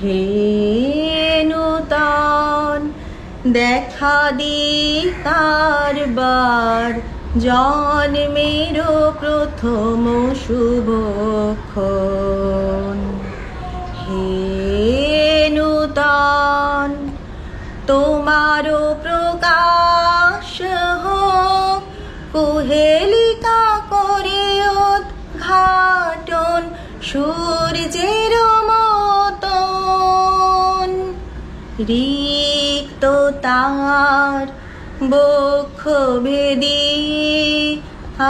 হে নূতন দেখা দি কারবার, জন্মের প্রথম শুভক্ষণ। হে নূতন তোমার প্রকাশ হোক, কুহেলিকা করে উদ্ঘাটন সূর্যের মতন। রিক্ত তার বক্ষ ভেদি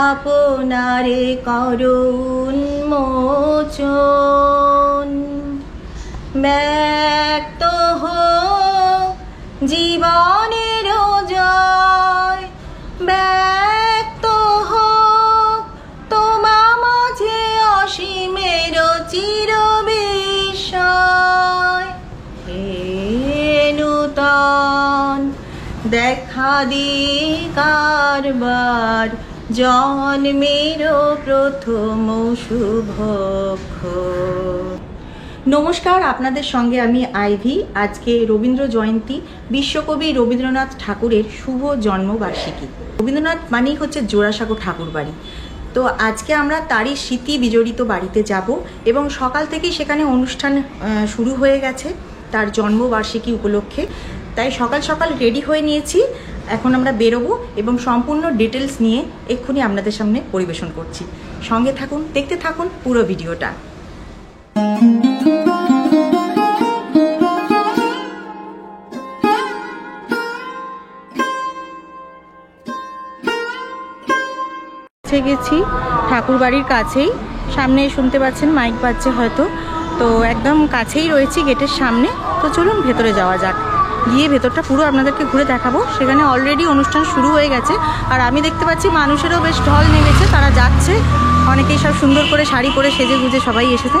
আপনারে করুণ মোচন। ব্যক্ত হোক জীবনের জয়, ব্যক্ত হোক তোমা মাঝে অসীমের চির বিস্ময়। হে নূতন দেখা দি কারবার, জন্মের প্রথম শুভক্ষণ। নমস্কার, আপনাদের সঙ্গে আমি আইভি। আজকে রবীন্দ্র জয়ন্তী, বিশ্বকবি রবীন্দ্রনাথ ঠাকুরের শুভ জন্মবার্ষিকী। রবীন্দ্রনাথ মানেই হচ্ছে জোড়াসাঁকো ঠাকুর বাড়ি। তো আজকে আমরা তারই স্মৃতি বিজড়িত বাড়িতে যাব এবং সকাল থেকেই সেখানে অনুষ্ঠান শুরু হয়ে গেছে তার জন্মবার্ষিকী উপলক্ষে। তাই সকাল সকাল রেডি হয়ে নিয়েছি। এখন আমরা বেরোবো এবং সম্পূর্ণ ডিটেলস নিয়ে এক্ষুনি আপনাদের সামনে পরিবেশন করছি। সঙ্গে থাকুন, দেখতে থাকুন পুরো ভিডিওটা। গেছি ঠাকুর বাড়ির কাছেই, সামনে শুনতে পাচ্ছেন মাইক বাজছে হয়তো। তো একদম কাছেই রয়েছি গেটের সামনে। তো চলুন ভেতরে যাওয়া যাক, গিয়ে ভেতরটা পুরো আপনাদেরকে ঘুরে দেখাবো। সেখানে অলরেডি অনুষ্ঠান শুরু হয়ে গেছে আর আমি দেখতে পাচ্ছি মানুষেরও বেশ ঢল নেমেছে, তারা যাচ্ছে। অনেকেই সব সুন্দর করে শাড়ি পরে সেজে গুজে সবাই এসেছে।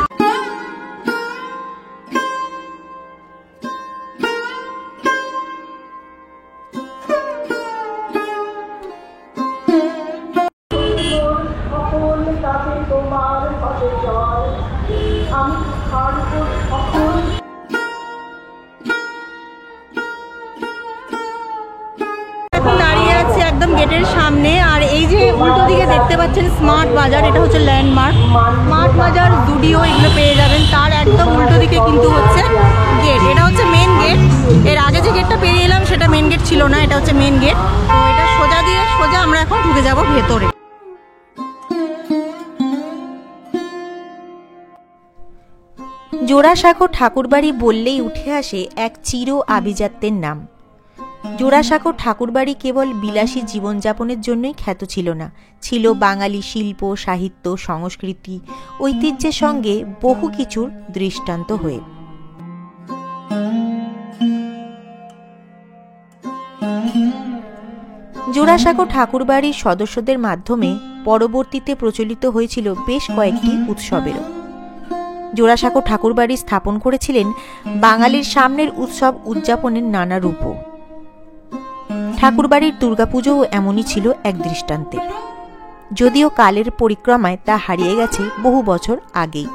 এখন দাঁড়িয়ে আছি একদম গেটের সামনে। আর এই যে উল্টো দিকে দেখতে পাচ্ছেন স্মার্ট বাজার, এটা হচ্ছে ল্যান্ডমার্ক। স্মার্ট বাজার, জুডিও এগুলো পেয়ে যাবেন। তার একদম উল্টো দিকে কিন্তু হচ্ছে গেট, এটা হচ্ছে মেন গেট। এর আগে যে গেটটা পেরিয়ে এলাম সেটা মেন গেট ছিল না, এটা হচ্ছে মেন গেট। তো এটা সোজা দিয়ে সোজা আমরা এখন ঢুকে যাব ভেতরে। জোড়াসাঁকো ঠাকুরবাড়ি বললেই উঠে আসে এক চির আভিজাত্যের নাম। জোড়াসাঁকো ঠাকুরবাড়ি কেবল বিলাসী জীবনযাপনের জন্যই খ্যাত ছিল না, ছিল বাঙালি শিল্প, সাহিত্য, সংস্কৃতি, ঐতিহ্যের সঙ্গে বহু কিছুর দৃষ্টান্ত হয়ে। জোড়াসাঁকো ঠাকুরবাড়ির সদস্যদের মাধ্যমে পরবর্তীতে প্রচলিত হয়েছিল বেশ কয়েকটি উৎসবেরও। জোড়াসাঁকো ঠাকুরবাড়ি স্থাপন করেছিলেন বাঙালির সামনের উৎসব উদযাপনের নানা রূপও। ঠাকুরবাড়ির দুর্গাপুজোও এমনই ছিল এক দৃষ্টান্তের, যদিও কালের পরিক্রমায় তা হারিয়ে গেছে বহু বছর আগেই।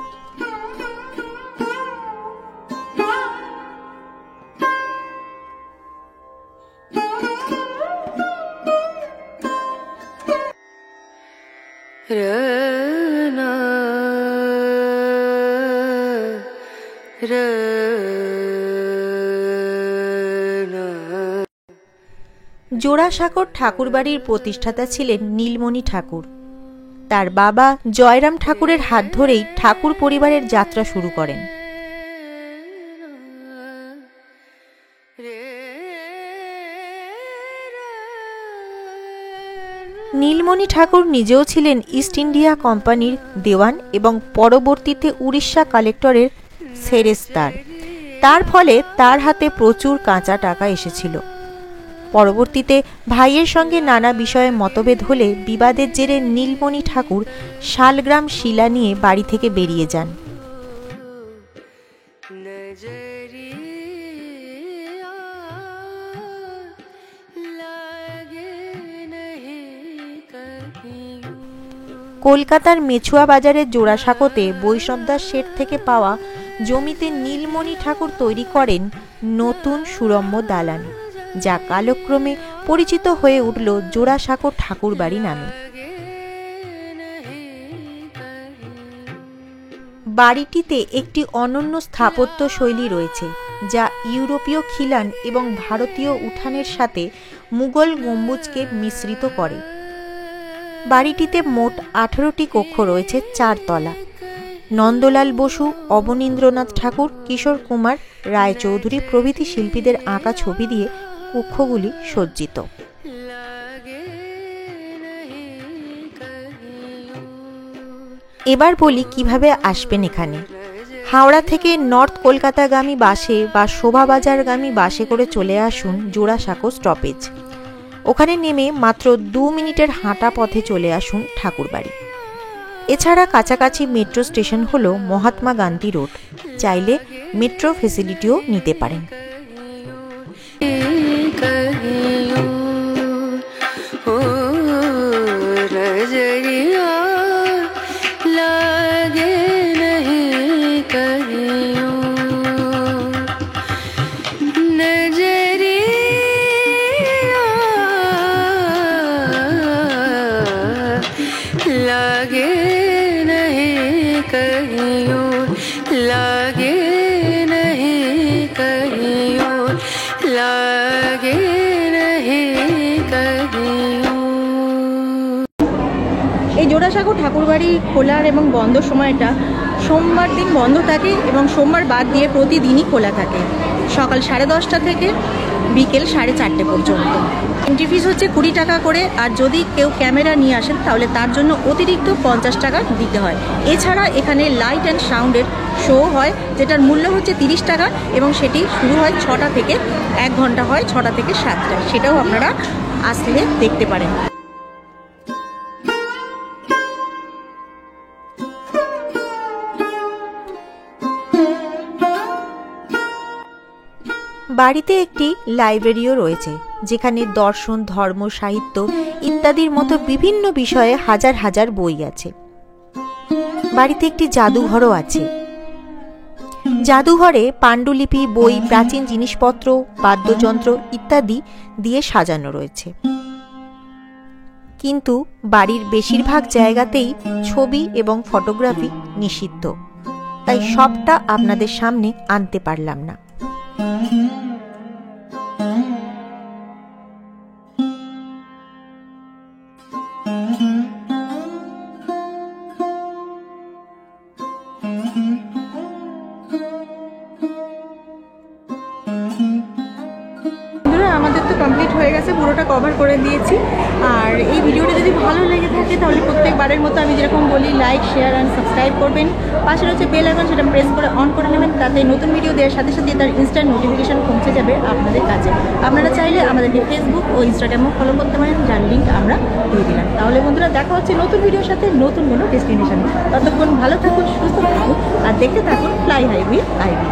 জোড়াসাঁকো ঠাকুরবাড়ির প্রতিষ্ঠাতা ছিলেন নীলমণি ঠাকুর। তার বাবা জয়রাম ঠাকুরের হাত ধরেই ঠাকুর পরিবারের যাত্রা শুরু করেন। নীলমণি ঠাকুর নিজেও ছিলেন ইস্ট ইন্ডিয়া কোম্পানির দেওয়ান এবং পরবর্তীতে উড়িষ্যা কালেক্টরের সেরেস্তার। তার ফলে তার হাতে প্রচুর কাঁচা টাকা এসেছিল। পরবর্তীতে ভাইয়ের সঙ্গে নানা বিষয়ে মতভেদ হলে বিবাদের জেরে নীলমণি ঠাকুর শালগ্রাম শিলা নিয়ে বাড়ি থেকে বেরিয়ে যান। কলকাতার মেছুয়া বাজারের জোড়াসাঁকোতে বৈষ্ণব দাস শেঠ থেকে পাওয়া জমিতে নীলমণি ঠাকুর তৈরি করেন নতুন সুরম্য দালান, যা কালক্রমে পরিচিত হয়ে উঠল জোড়াসাঁকো ঠাকুরবাড়ি নামে। বাড়িটিতে একটি অনন্য স্থাপত্য শৈলী রয়েছে, যা ইউরোপীয় খিলান এবং ভারতীয় উঠানের সাথে মুঘল গম্বুজকে মিশ্রিত করে। বাড়িটিতে মোট 18টি কক্ষ রয়েছে, 4 তলা। নন্দলাল বসু, অবনীন্দ্রনাথ ঠাকুর, কিশোর কুমার রায়চৌধুরী প্রভৃতি শিল্পীদের আঁকা ছবি দিয়ে কক্ষগুলি সজ্জিত। এবার বলি কিভাবে আসবেন এখানে। হাওড়া থেকে নর্থ কলকাতাগামী বাসে বা শোভাবাজারগামী বাসে করে চলে আসুন জোড়াসাঁকো স্টপেজ। ওখানে নেমে মাত্র 2 মিনিটের হাঁটা পথে চলে আসুন ঠাকুরবাড়ি। এছাড়া কাছাকাছি মেট্রো স্টেশন হলো মহাত্মা গান্ধী রোড, চাইলে মেট্রো ফেসিলিটিও নিতে পারেন। এই জোড়াসাঁকো ঠাকুরবাড়ি খোলার এবং বন্ধ সময়টা সোমবার দিন বন্ধ থাকে এবং সোমবার বাদ দিয়ে প্রতিদিনই খোলা থাকে, সকাল 10:30 থেকে বিকেল 4:30 পর্যন্ত। এন্ট্রি ফিস হচ্ছে 20 টাকা করে, আর যদি কেউ ক্যামেরা নিয়ে আসেন তাহলে তার জন্য অতিরিক্ত 50 টাকা দিতে হয়। এছাড়া এখানে লাইট অ্যান্ড সাউন্ডের শো হয়, যেটার মূল্য হচ্ছে 30 টাকা এবং সেটি শুরু হয় 6টা থেকে 1 ঘন্টা হয়, 6টা থেকে 7টা। সেটাও আপনারা আসলে দেখতে পারেন। বাড়িতে একটি লাইব্রেরিও রয়েছে, যেখানে দর্শন, ধর্ম, সাহিত্য ইত্যাদির মতো বিভিন্ন বিষয়ে হাজার হাজার বই আছে। বাড়িতে একটি জাদুঘরও আছে। জাদুঘরে পাণ্ডুলিপি, বই, প্রাচীন জিনিসপত্র, বাদ্যযন্ত্র ইত্যাদি দিয়ে সাজানো রয়েছে। কিন্তু বাড়ির বেশিরভাগ জায়গাতেই ছবি এবং ফটোগ্রাফি নিষিদ্ধ, তাই সবটা আপনাদের সামনে আনতে পারলাম না। আমাদের তো কমপ্লিট হয়ে গেছে, পুরোটা কভার করে দিয়েছি। আর এই ভিডিওটা যদি ভালো লেগে থাকে তাহলে প্রত্যেকবারের মতো আমি যেরকম বলি, লাইক, শেয়ার অ্যান্ড সাবস্ক্রাইব করবেন। পাশে রয়েছে বেল আইকন, সেটা প্রেস করে অন করে নেবেন, তাতে নতুন ভিডিও দেওয়ার সাথে সাথে তার ইনস্ট্যান্ট নোটিফিকেশন পৌঁছে যাবে আপনাদের কাছে। আপনারা চাইলে আমাদেরকে ফেসবুক ও ইনস্টাগ্রামও ফলো করতে পারেন, যার লিঙ্ক আমরা দিয়ে দিলাম। তাহলে বন্ধুরা, দেখা হচ্ছে নতুন ভিডিওর সাথে, নতুন কোনো ডেস্টিনেশনে। ততক্ষণ ভালো থাকুন, সুস্থ থাকুন আর দেখতে থাকুন ফ্লাই হাই উইথ আইভি।